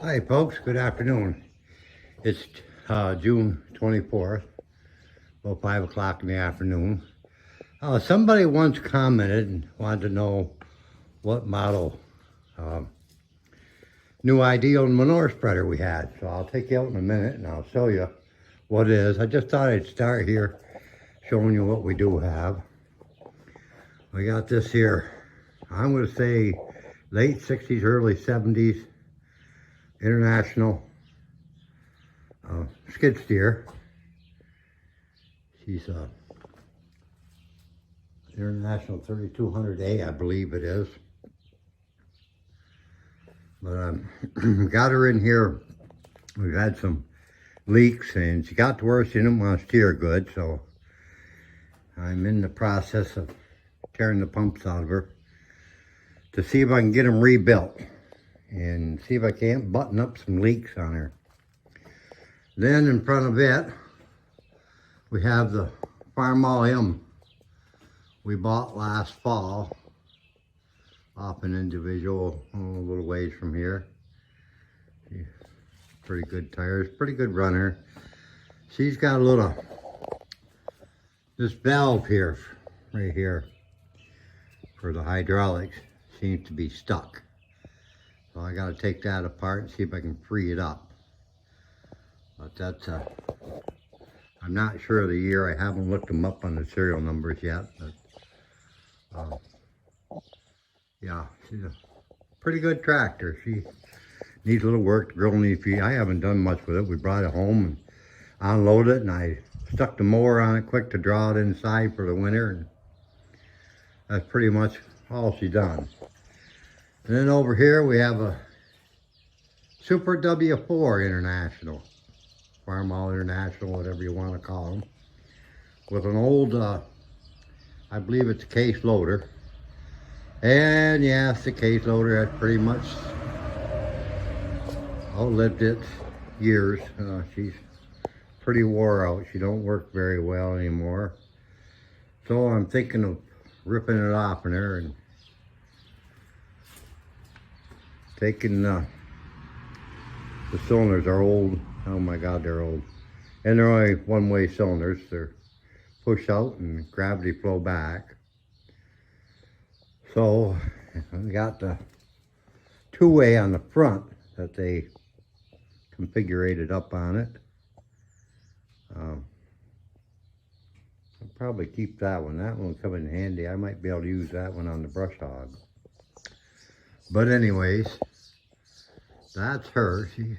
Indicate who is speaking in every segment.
Speaker 1: Hi folks, good afternoon. It's June 24th, about 5 o'clock in the afternoon. Somebody once commented and wanted to know what model new ideal manure spreader we had. So I'll take you out in a minute and I'll show you what it is. I just thought I'd start here showing you what we do have. We got this here, I'm going to say late 60s, early 70s. International skid steer. She's a International 3200A, I believe it is. But got her in here. We've had some leaks and she got to where she didn't want to steer good, so I'm in the process of tearing the pumps out of her to see if I can get them rebuilt and see if I can't button up some leaks on her. Then in front of it, we have the Farmall M we bought last fall off an individual a little ways from here. Pretty good tires, pretty good runner. She's got a little, this valve here, right here, for the hydraulics seems to be stuck. So I got to take that apart and see if I can free it up. But that's I'm not sure of the year. I haven't looked them up on the serial numbers yet. But yeah, she's a pretty good tractor. She needs a little work. The girl needs feet. I haven't done much with it. We brought it home and unloaded it, and I stuck the mower on it quick to draw it inside for the winter. And that's pretty much all she's done. And then over here we have a Super W4 International, Farmall International, whatever you want to call them, with an old, I believe it's a case loader. And yes, the case loader has pretty much outlived its years. She's pretty wore out. She don't work very well anymore. So I'm thinking of ripping it off in her and taking the cylinders are old. Oh my God, they're old. And they're only one-way cylinders. They're push out and gravity flow back. So we got the two-way on the front that they configured up on it. I'll probably keep that one. That one will come in handy. I might be able to use that one on the brush hog. But anyways, that's her. She's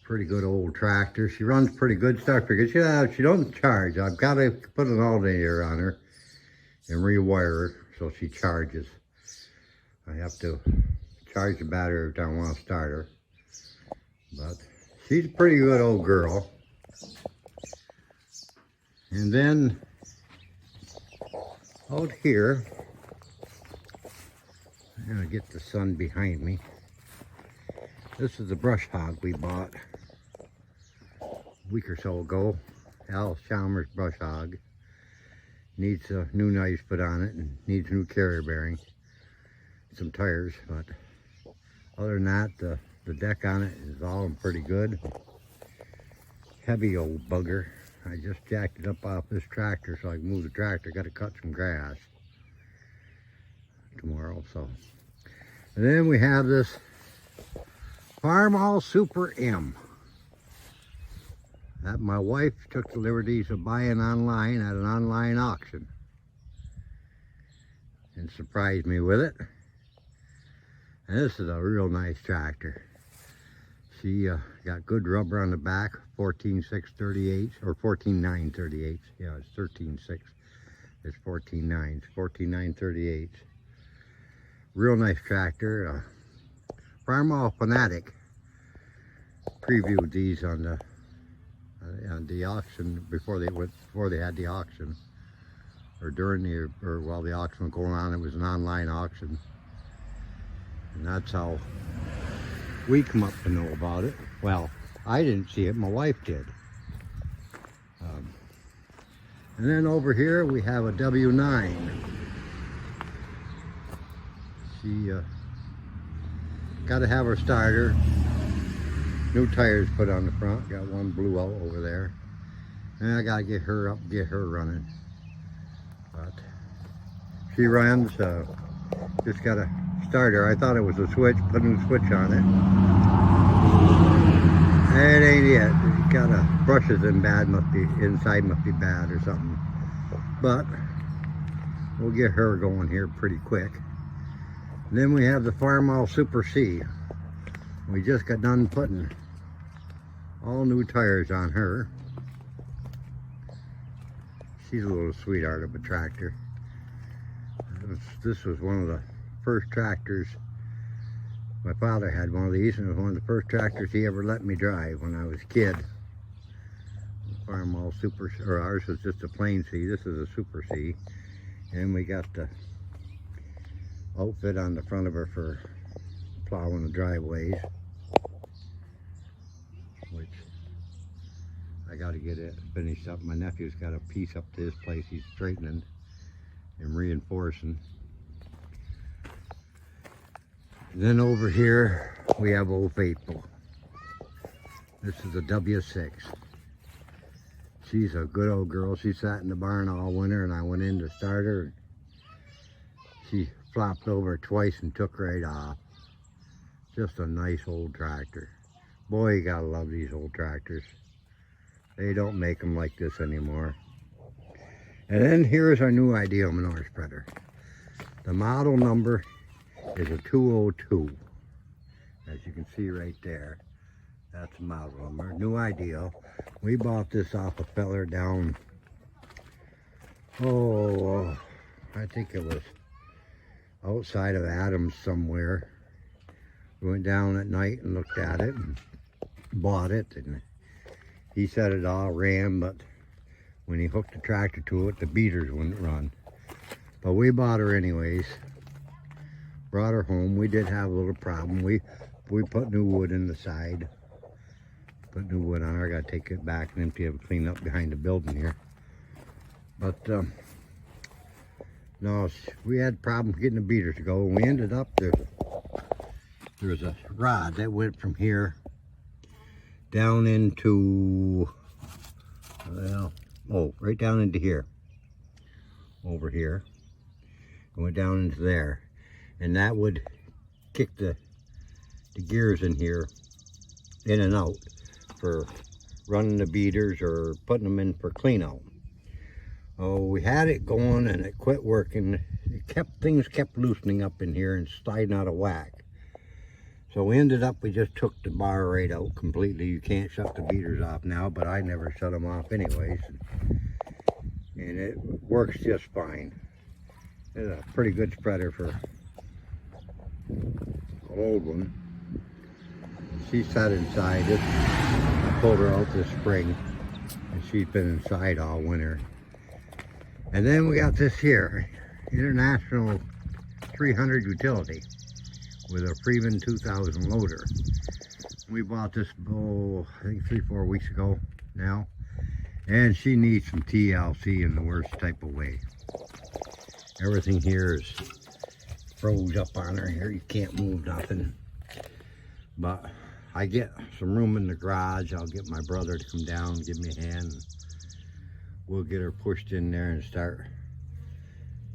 Speaker 1: pretty good old tractor. She runs pretty good stuff because she doesn't charge. I've got to put an alternator on her and rewire her so she charges. I have to charge the battery every time I want to start her. But she's a pretty good old girl. And then out here, I'm gonna get the sun behind me. This is the brush hog we bought a week or so ago. Al Chalmers brush hog. Needs a new knives put on it and needs a new carrier bearing. Some tires, but other than that, the deck on it is all pretty good. Heavy old bugger. I just jacked it up off this tractor so I can move the tractor. Got to cut some grass tomorrow. So, and then we have this Farmall Super M that my wife took the liberties of buying online at an online auction and surprised me with it. And this is a real nice tractor. She got good rubber on the back, 14.638 or 14.938. Yeah, it's 13.6. It's 14.9. 14.938. Real nice tractor. Farmall Fanatic previewed these on the auction before they had the auction, or during while the auction was going on. It was an online auction, and that's how we come up to know about it. Well, I didn't see it, my wife did. And then over here we have a W9. She got to have her starter. New tires put on the front. Got one blew out over there. And I got to get her up, get her running. But she runs. Just got to start her. I thought it was a switch. Put a new switch on it. It ain't it. It's got a brushes in bad. Must be inside. Must be bad or something. But we'll get her going here pretty quick. Then we have the Farmall Super C. We just got done putting all new tires on her. She's a little sweetheart of a tractor. This was one of the first tractors. My father had one of these, and it was one of the first tractors he ever let me drive when I was a kid. Farmall Super, or ours was just a plain C. This is a Super C. And we got the outfit on the front of her for plowing the driveways, which I got to get it finished up. My nephew's got a piece up to his place he's straightening and reinforcing. And then over here we have Old Faithful. This is a W6. She's a good old girl. She sat in the barn all winter, and I went in to start her. She flopped over twice and took right off. Just a nice old tractor. Boy, you gotta love these old tractors. They don't make them like this anymore. And then here's our new ideal manure spreader. The model number is a 202. As you can see right there. That's the model number. New ideal. We bought this off a feller down, I think it was outside of Adams somewhere. We went down at night and looked at it and bought it, and he said it all ran, but when he hooked the tractor to it, the beaters wouldn't run. But we bought her anyways. Brought her home. We did have a little problem. We put new wood in the side. Put new wood on her. I gotta take it back and empty it and clean up behind the building here. But no, we had problems getting the beaters to go, and we ended up there was a rod that went from here down into, well, right down into here, over here. It went down into there, and that would kick the gears in here in and out for running the beaters or putting them in for clean out. Oh, we had it going and it quit working. Things kept loosening up in here and sliding out of whack. So we ended up, we just took the bar right out completely. You can't shut the beaters off now, but I never shut them off anyways. And it works just fine. It's a pretty good spreader for an old one. She sat inside it. I pulled her out this spring, and she's been inside all winter. And then we got this here, International 300 utility with a Freeman 2000 loader. We bought this, I think 3-4 weeks ago now, and she needs some TLC in the worst type of way. Everything here is froze up on her here. You can't move nothing. But I get some room in the garage. I'll get my brother to come down and give me a hand. We'll get her pushed in there and start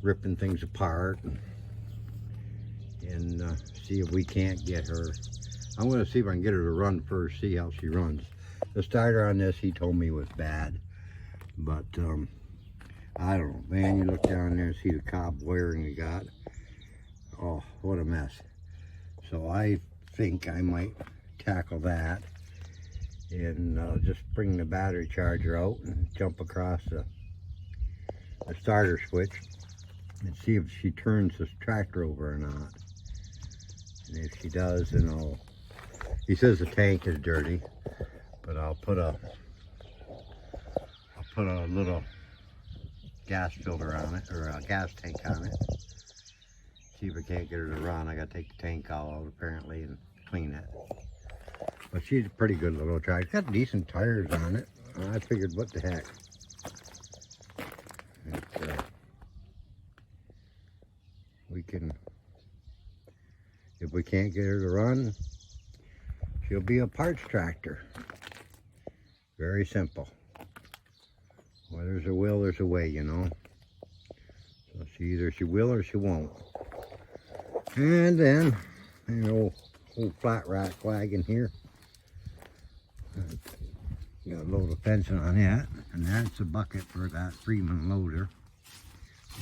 Speaker 1: ripping things apart and see if we can't get her. I'm going to see if I can get her to run first, see how she runs. The starter on this, he told me, was bad. But I don't know, man. You look down there and see the cob wiring you got. Oh, what a mess. So I think I might tackle that and just bring the battery charger out and jump across the starter switch and see if she turns this tractor over or not. And if she does, then he says the tank is dirty, but I'll put a little gas filter on it, or a gas tank on it. See if I can't get her to run. I gotta take the tank all out apparently and clean it. But she's a pretty good little tractor. It's got decent tires on it. I figured, what the heck. We can, if if we can't get her to run, she'll be a parts tractor. Very simple. Where there's a will, there's a way, you know. So either she will or she won't. And then, old flat rack wagon here. Got a load of fencing on it, and that's a bucket for that Freeman loader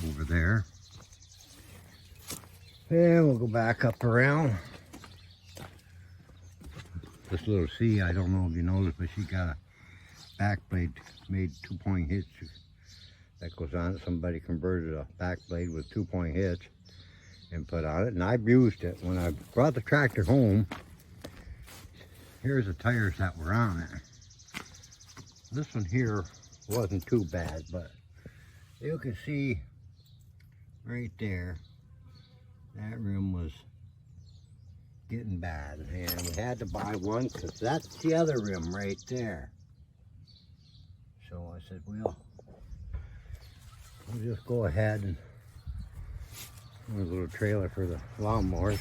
Speaker 1: over there. And we'll go back up around. This little C, I don't know if you noticed, but she got a back blade made 2-point hitch that goes on it. Somebody converted a back blade with 2-point hitch and put on it, and I've used it. When I brought the tractor home, here's the tires that were on it. This one here wasn't too bad, but you can see right there, that rim was getting bad, and we had to buy one because that's the other rim right there. So I said, well, we'll just go ahead and there's a little trailer for the lawnmowers.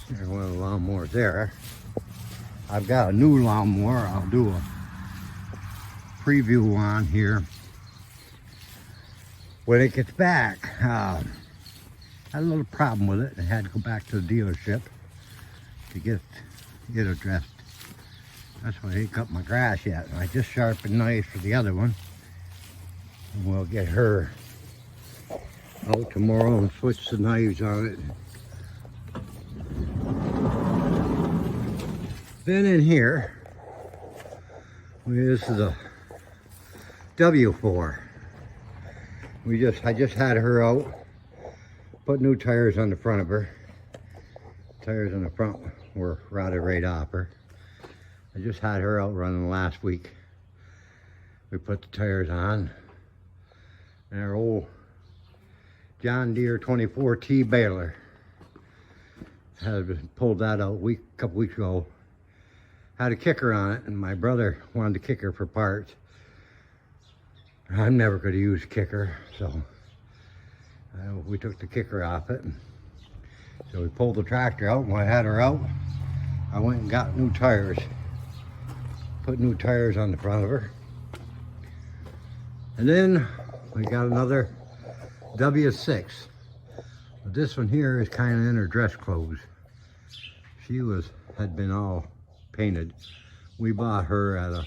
Speaker 1: There's one of the lawnmowers there. I've got a new lawnmower. I'll do a preview on here when it gets back. Had a little problem with it. I had to go back to the dealership to get it addressed. That's why I ain't cut my grass yet. I just sharpened knives for the other one. And we'll get her out tomorrow and switch the knives on it. Then in here, this is a W4. I just had her out, put new tires on the front of her. Tires on the front were rotted right off her. I just had her out running last week. We put the tires on, and our old John Deere 24T baler had pulled that out a couple weeks ago. Had a kicker on it, and my brother wanted the kicker for parts. I'm never going to use a kicker, so we took the kicker off it. So we pulled the tractor out, and when I had her out, I went and got new tires. Put new tires on the front of her. And then we got another W6. But this one here is kind of in her dress clothes. She had been all painted. We bought her at it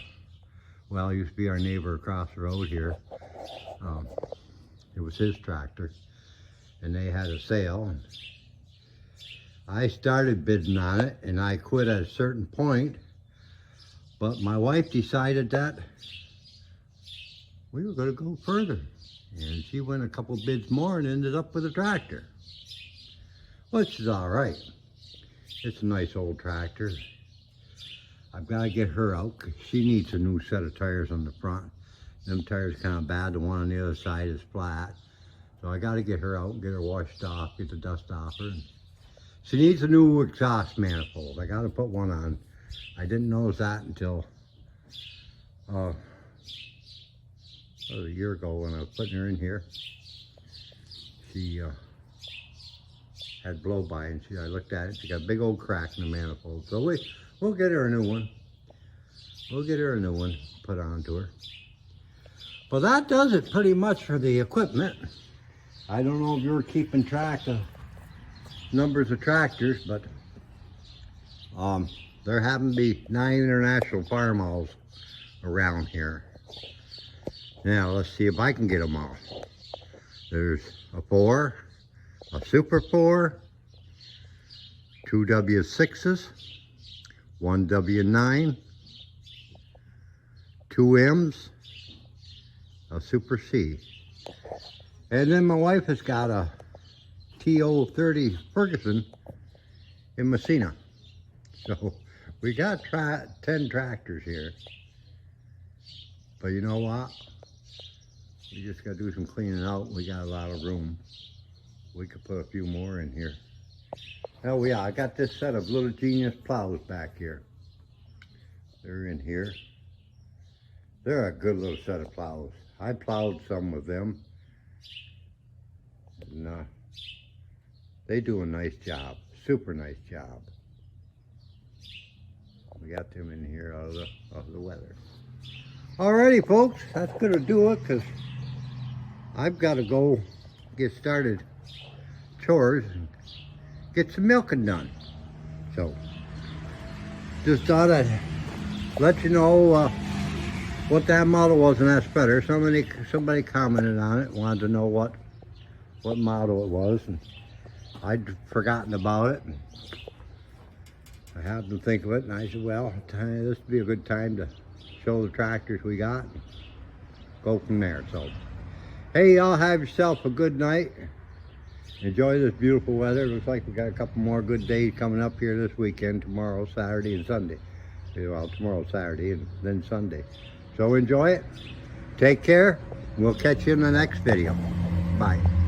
Speaker 1: used to be our neighbor across the road here. It was his tractor, and they had a sale. And I started bidding on it, and I quit at a certain point, but my wife decided that we were going to go further, and she went a couple bids more and ended up with a tractor, which is all right. It's a nice old tractor. I've got to get her out because she needs a new set of tires on the front. Them tires kind of bad. The one on the other side is flat. So I got to get her out and get her washed off, get the dust off her. She needs a new exhaust manifold. I got to put one on. I didn't notice that until about a year ago when I was putting her in here. She had blow by, and I looked at it. She got a big old crack in the manifold. So we'll get her a new one. We'll get her a new one put onto her. Well, that does it pretty much for the equipment. I don't know if you're keeping track of numbers of tractors, but there happen to be 9 international Farmalls around here. Now, let's see if I can get them all. There's a 4, a Super 4, 2 W6s, 1 W9, 2 M's, a Super C. And then my wife has got a TO30 Ferguson in Messina. So we got 10 tractors here. But you know what? We just got to do some cleaning out. We got a lot of room. We could put a few more in here. Oh yeah, I got this set of Little Genius plows back here. They're in here. They're a good little set of plows. I plowed some with them. And, they do a nice job. super nice job. We got them in here out of the weather. Alrighty, folks, that's gonna do it, because I've got to go get started chores and get some milking done. So just thought I'd let you know what that model was in that spreader. Somebody commented on it, wanted to know what model it was, and I'd forgotten about it. And I happened to think of it, and I said, well, this would be a good time to show the tractors we got and go from there. So, hey, y'all have yourself a good night. Enjoy this beautiful weather. Looks like we got a couple more good days coming up here this weekend, tomorrow, Saturday, and Sunday. Well, tomorrow, Saturday, and then Sunday. So enjoy it. Take care. We'll catch you in the next video. Bye.